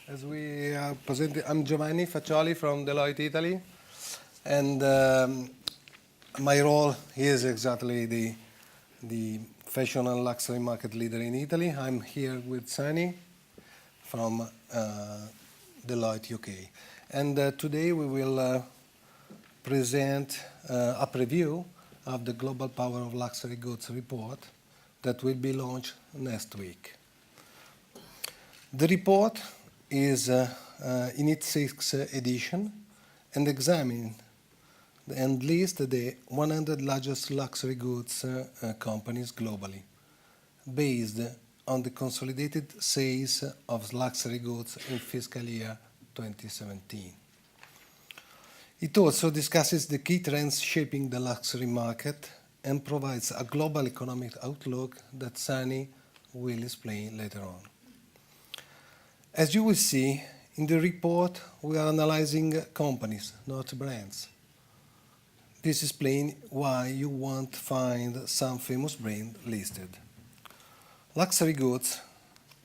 As we are presenting, I'm Giovanni Faccioli from Deloitte, Italy, and my role is exactly the fashion and luxury market leader in Italy. I'm here with Sani from Deloitte UK, and today we will present a preview of the Global Power of Luxury Goods report that will be launched next week. The report is in its sixth edition and examines and lists the 100 largest luxury goods companies globally, based on the consolidated sales of luxury goods in fiscal year 2017. It also discusses the key trends shaping the luxury market and provides a global economic outlook that Sani will explain later on. As you will see, in the report, we are analyzing companies, not brands. This explains why you won't find some famous brand listed. Luxury goods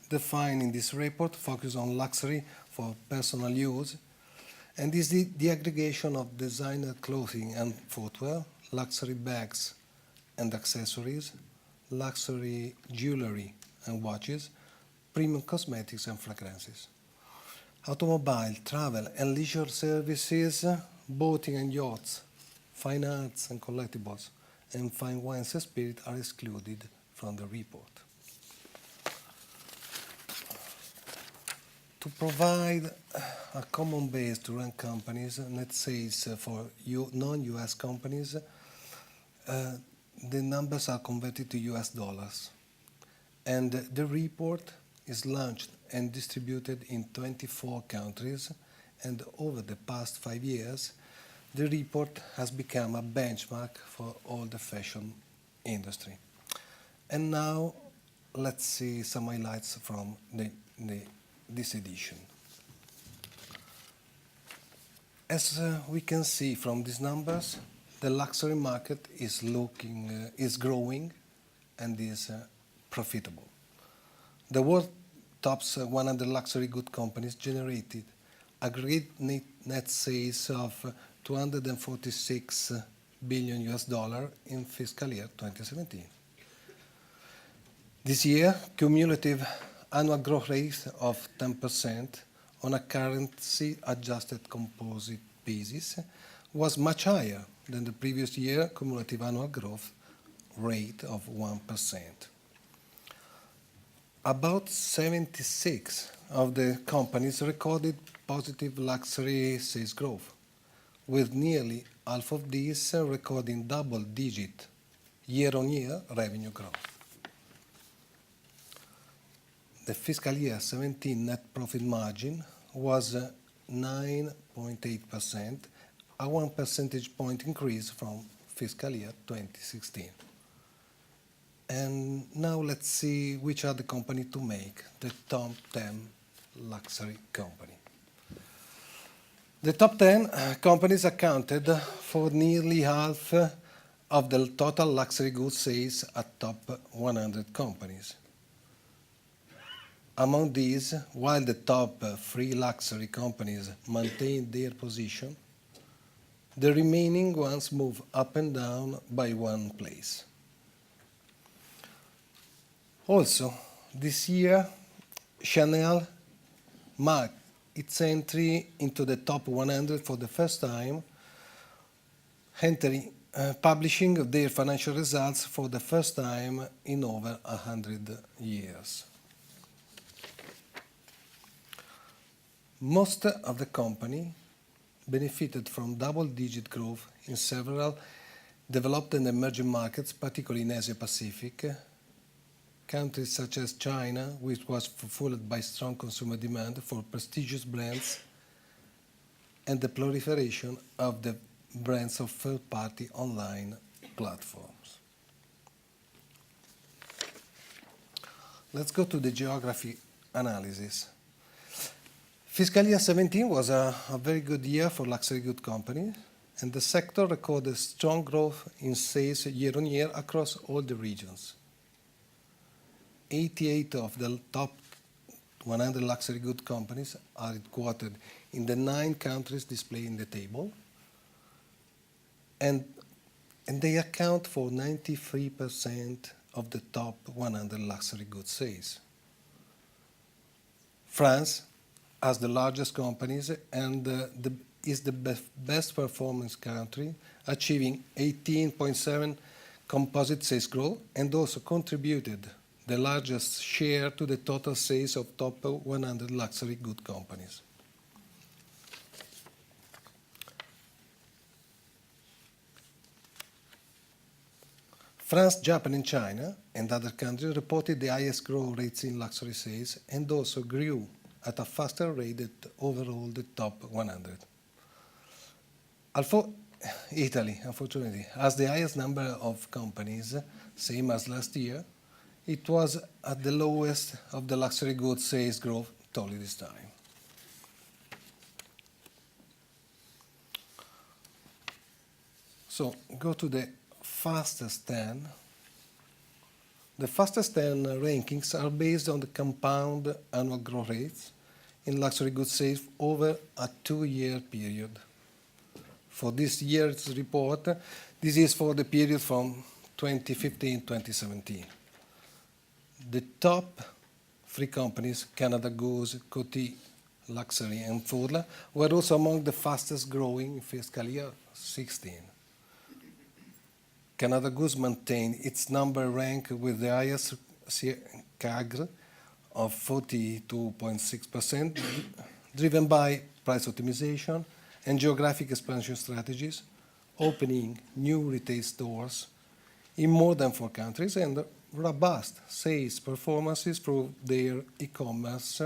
defined in this report focus on luxury for personal use, and is the aggregation of designer clothing and footwear, luxury bags and accessories, luxury jewelry and watches, premium cosmetics and fragrances, automobile, travel and leisure services, boating and yachts, fine arts and collectibles, and fine wines and spirits are excluded from the report. To provide a common base to run companies, net sales for non-US companies, the numbers are converted to US dollars. And the report is launched and distributed in 24 countries, and over the past 5 years, the report has become a benchmark for all the fashion industry. And now, let's see some highlights from this edition. As we can see from these numbers, the luxury market is growing and is profitable. The world top 100 luxury good companies generated aggregate net sales of 246 billion US dollar in fiscal year 2017. This year, cumulative annual growth rate of 10% on a currency-adjusted composite basis was much higher than the previous year cumulative annual growth rate of 1%. About 76 of the companies recorded positive luxury sales growth, with nearly half of these recording double-digit year-on-year revenue growth. The fiscal year 17 net profit margin was 9.8%, a 1 percentage point increase from fiscal year 2016. And now let's see which are the companies to make the top 10 luxury company. The top 10 companies accounted for nearly half of the total luxury goods sales at top 100 companies. Among these, while the top 3 luxury companies maintained their position, the remaining ones move up and down by 1 place. Also, this year, Chanel marked its entry into the top 100 for the first time, publishing their financial results for the first time in over 100 years. Most of the company benefited from double-digit growth in several developed and emerging markets, particularly in Asia-Pacific. Countries such as China, which was fueled by strong consumer demand for prestigious brands and the proliferation of the brands of third-party online platforms. Let's go to the geography analysis. Fiscal year 17 was a very good year for luxury good companies, and the sector recorded strong growth in sales year-on-year across all the regions. 88 of the top 100 luxury good companies are headquartered in the 9 countries displayed in the table, and they account for 93% of the top 100 luxury goods sales. France has the largest companies and is the best performance country, achieving 18.7 composite sales growth, and also contributed the largest share to the total sales of top 100 luxury good companies. France, Japan, and China, and other countries reported the highest growth rates in luxury sales and also grew at a faster rate than overall the top 100. Italy, unfortunately, has the highest number of companies, same as last year. It was at the lowest of the luxury goods sales growth totally this time. So go to the fastest 10. The fastest 10 rankings are based on the compound annual growth rates in luxury goods sales over a 2-year period. For this year's report, this is for the period from 2015-2017. The top 3 companies, Canada Goose, Coty Luxury, and Furla, were also among the fastest growing in fiscal year 16. Canada Goose maintained its number rank with the highest CAGR of 42.6%, driven by price optimization and geographic expansion strategies, opening new retail stores in more than 4 countries, and robust sales performances through their e-commerce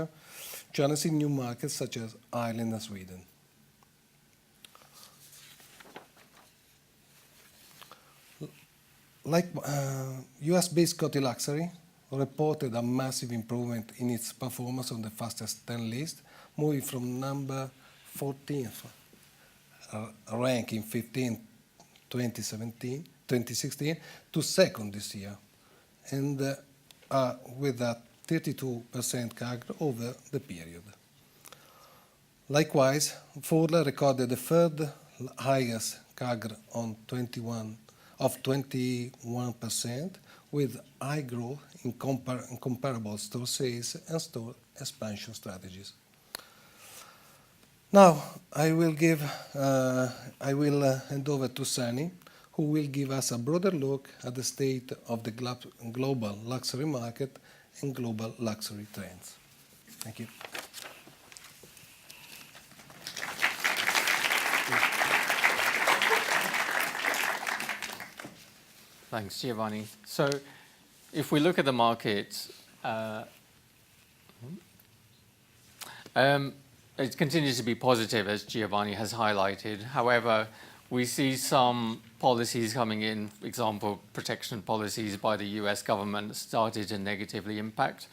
channels in new markets such as Ireland and Sweden. Like US-based Coty Luxury reported a massive improvement in its performance on the fastest 10 list, moving from number 14th rank in 2016 to second this year, and with a 32% CAGR over the period. Likewise, Furla recorded the third highest CAGR on 21%, with high growth in comparable store sales and store expansion strategies. Now, I will hand over to Sunny, who will give us a broader look at the state of the global luxury market and global luxury trends. Thank you. Thanks, Giovanni. So if we look at the market, it continues to be positive, as Giovanni has highlighted. However, we see some policies coming in, for example, protection policies by the US government started to negatively impact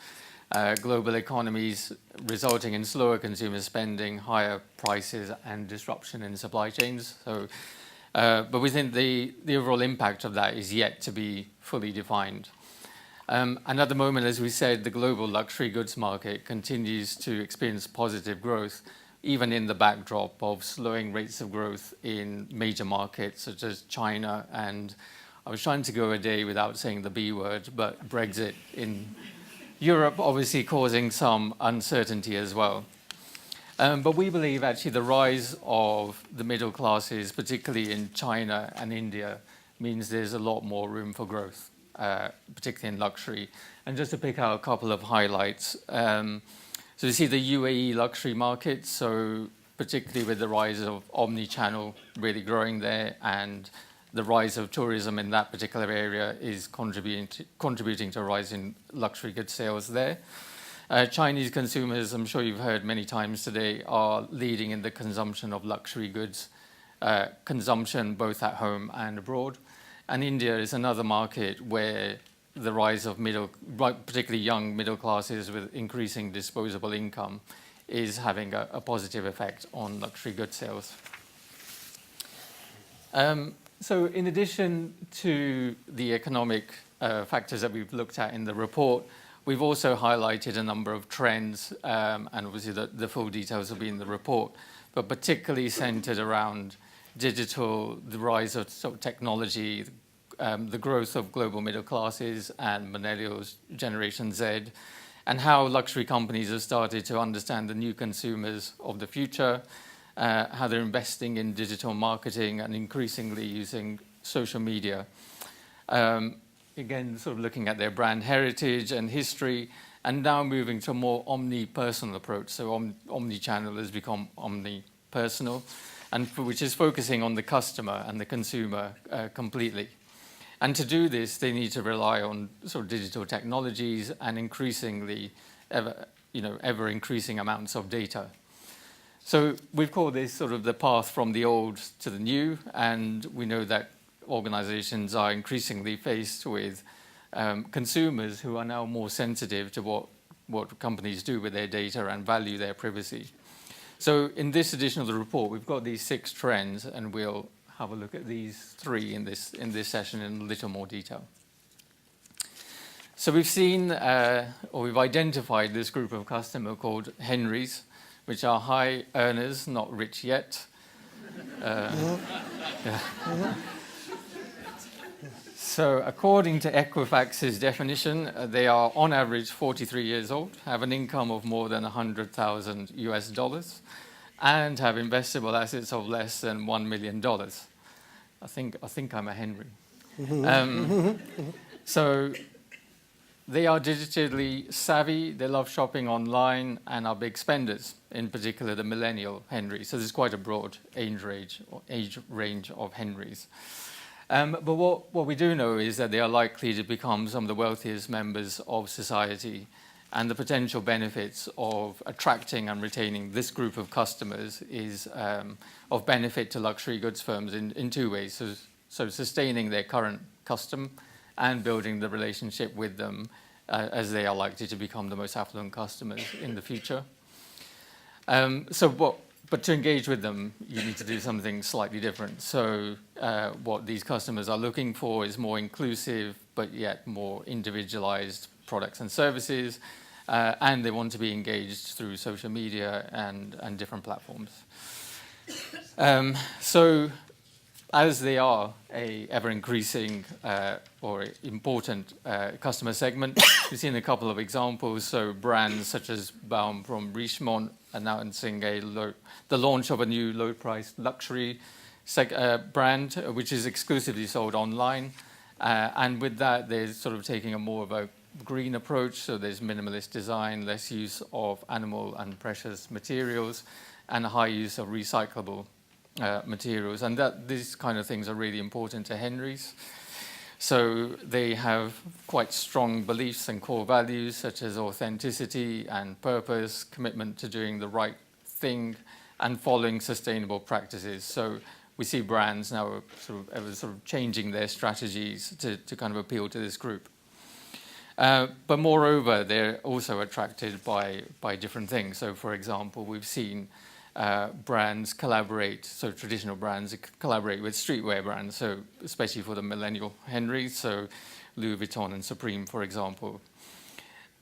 global economies, resulting in slower consumer spending, higher prices, and disruption in supply chains. But we think the overall impact of that is yet to be fully defined. And at the moment, as we said, the global luxury goods market continues to experience positive growth, even in the backdrop of slowing rates of growth in major markets such as China. And I was trying to go a day without saying the B word, but Brexit in Europe obviously causing some uncertainty as well. But we believe actually the rise of the middle classes, particularly in China and India, means there's a lot more room for growth, particularly in luxury. And just to pick out a couple of highlights, so you see the UAE luxury market, so particularly with the rise of omni-channel really growing there, and the rise of tourism in that particular area is contributing to a rise in luxury goods sales there. Chinese consumers, I'm sure you've heard many times today, are leading in the consumption of luxury goods, consumption both at home and abroad. And India is another market where the rise of particularly young middle classes with increasing disposable income is having a positive effect on luxury goods sales. So in addition to the economic factors that we've looked at in the report, we've also highlighted a number of trends, and obviously the full details will be in the report, but particularly centered around digital, the rise of sort of technology, the growth of global middle classes and millennials, Generation Z, and how luxury companies have started to understand the new consumers of the future, how they're investing in digital marketing and increasingly using social media. Again, sort of looking at their brand heritage and history, and now moving to a more omni-personal approach. So omni-channel has become omni-personal, and which is focusing on the customer and the consumer completely. And to do this, they need to rely on sort of digital technologies and increasingly, ever increasing amounts of data. So we've called this sort of the path from the old to the new, and we know that organizations are increasingly faced with consumers who are now more sensitive to what companies do with their data and value their privacy. So in this edition of the report, we've got these 6 trends, and we'll have a look at these 3 in this session in a little more detail. So we've seen, or we've identified this group of customers called Henrys, which are high earners, not rich yet. So according to Equifax's definition, they are on average 43 years old, have an income of more than $100,000 US, and have investable assets of less than $1 million. I think I'm a Henry. So they are digitally savvy, they love shopping online, and are big spenders, in particular the millennial Henry. So there's quite a broad age range of Henrys. But what we do know is that they are likely to become some of the wealthiest members of society, and the potential benefits of attracting and retaining this group of customers is of benefit to luxury goods firms in 2 ways. So sustaining their current custom and building the relationship with them as they are likely to become the most affluent customers in the future. But to engage with them, you need to do something slightly different. So what these customers are looking for is more inclusive, but yet more individualized products and services, and they want to be engaged through social media and different platforms. So as they are a ever-increasing or important customer segment, we've seen a couple of examples. So brands such as Baum from Richemont announcing the launch of a new low-priced luxury brand, which is exclusively sold online. And with that, they're sort of taking a more of a green approach. So there's minimalist design, less use of animal and precious materials, and a high use of recyclable materials. And these kind of things are really important to Henrys. So they have quite strong beliefs and core values such as authenticity and purpose, commitment to doing the right thing, and following sustainable practices. So we see brands now sort of changing their strategies to kind of appeal to this group. But moreover, they're also attracted by different things. So for example, we've seen brands collaborate, so traditional brands collaborate with streetwear brands, so especially for the millennial Henrys, so Louis Vuitton and Supreme, for example.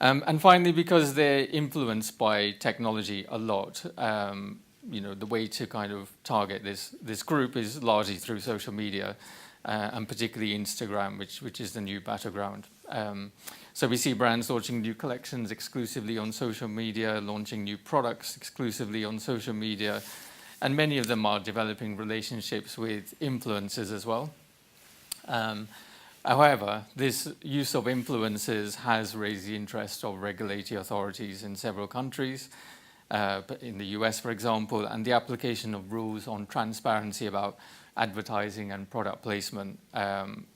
And finally, because they're influenced by technology a lot, the way to kind of target this group is largely through social media, and particularly Instagram, which is the new battleground. So we see brands launching new collections exclusively on social media, launching new products exclusively on social media, and many of them are developing relationships with influencers as well. However, this use of influencers has raised the interest of regulatory authorities in several countries, in the US, for example, and the application of rules on transparency about advertising and product placement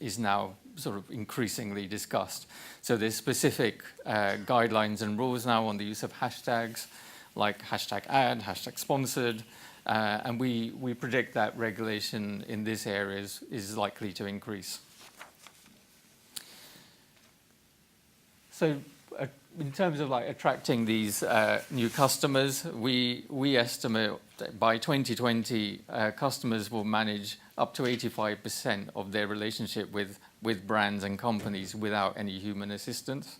is now sort of increasingly discussed. So there's specific guidelines and rules now on the use of hashtags like #ad, #sponsored, and we predict that regulation in this area is likely to increase. So in terms of attracting these new customers, we estimate that by 2020, customers will manage up to 85% of their relationship with brands and companies without any human assistance.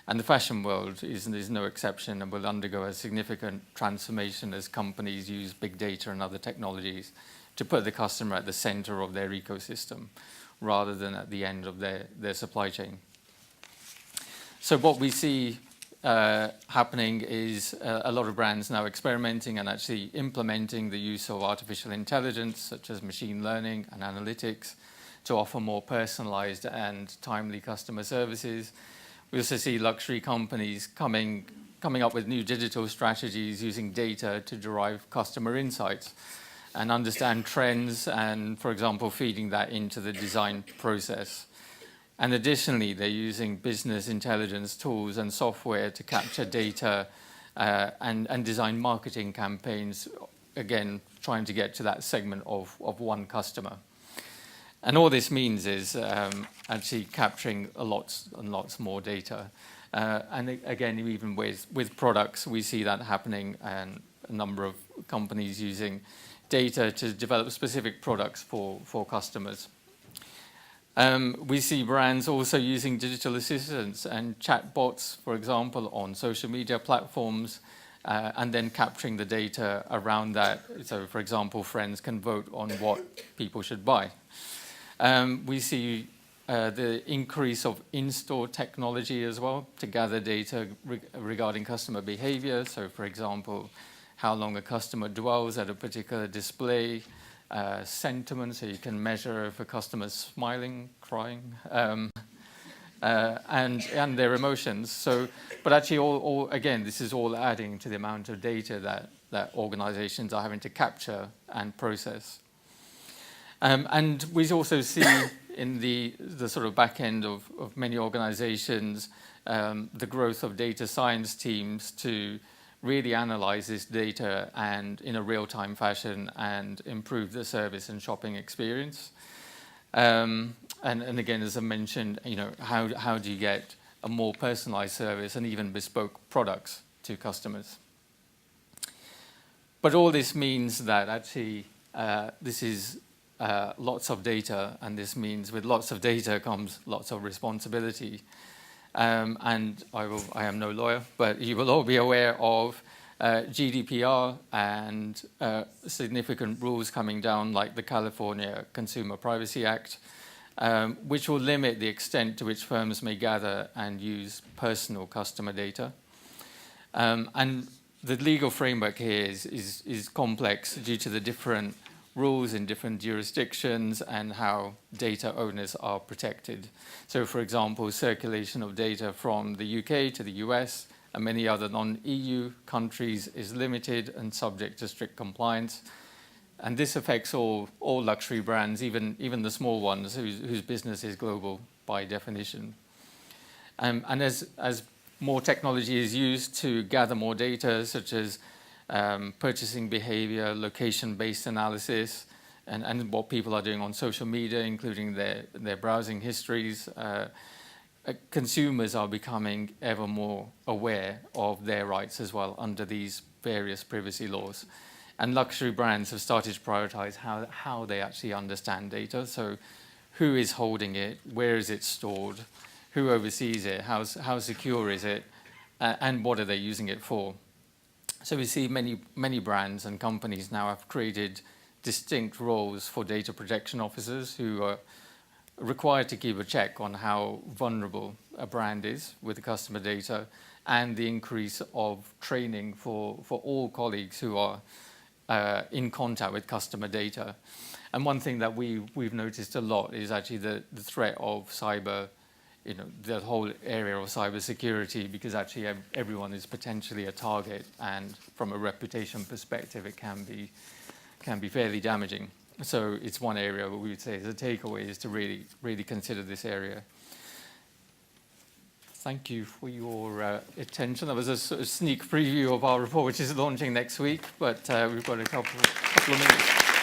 And the fashion world is no exception and will undergo a significant transformation as companies use big data and other technologies to put the customer at the center of their ecosystem rather than at the end of their supply chain. So what we see happening is a lot of brands now experimenting and actually implementing the use of artificial intelligence, such as machine learning and analytics, to offer more personalized and timely customer services. We also see luxury companies coming up with new digital strategies using data to derive customer insights and understand trends and, for example, feeding that into the design process. And additionally, they're using business intelligence tools and software to capture data and design marketing campaigns, again, trying to get to that segment of one customer. And all this means is actually capturing lots and lots more data. And again, even with products, we see that happening, and a number of companies using data to develop specific products for customers. We see brands also using digital assistants and chatbots, for example, on social media platforms, and then capturing the data around that. So, for example, friends can vote on what people should buy. We see the increase of in-store technology as well to gather data regarding customer behavior. So, for example, how long a customer dwells at a particular display, sentiment, so you can measure if a customer's smiling, crying, and their emotions. So, but actually, again, this is all adding to the amount of data that organizations are having to capture and process. And we also see in the sort of back end of many organizations the growth of data science teams to really analyze this data and in a real-time fashion and improve the service and shopping experience. And again, as I mentioned, how do you get a more personalized service and even bespoke products to customers? But all this means that actually this is lots of data, and this means with lots of data comes lots of responsibility. And I am no lawyer, but you will all be aware of GDPR and significant rules coming down, like the California Consumer Privacy Act, which will limit the extent to which firms may gather and use personal customer data. And the legal framework here is complex due to the different rules in different jurisdictions and how data owners are protected. So, for example, circulation of data from the UK to the US and many other non-EU countries is limited and subject to strict compliance. And this affects all luxury brands, even the small ones whose business is global by definition. And as more technology is used to gather more data, such as purchasing behavior, location-based analysis, and what people are doing on social media, including their browsing histories, consumers are becoming ever more aware of their rights as well under these various privacy laws. And luxury brands have started to prioritize how they actually understand data. So who is holding it, where is it stored, who oversees it, how secure is it, and what are they using it for? So we see many brands and companies now have created distinct roles for data protection officers who are required to keep a check on how vulnerable a brand is with the customer data, and the increase of training for all colleagues who are in contact with customer data. And one thing that we've noticed a lot is actually the threat of cyber, the whole area of cybersecurity, because actually everyone is potentially a target, and from a reputation perspective, it can be fairly damaging. So it's one area where we would say the takeaway is to really consider this area. Thank you for your attention. That was a sort of sneak preview of our report, which is launching next week, but we've got a couple of minutes.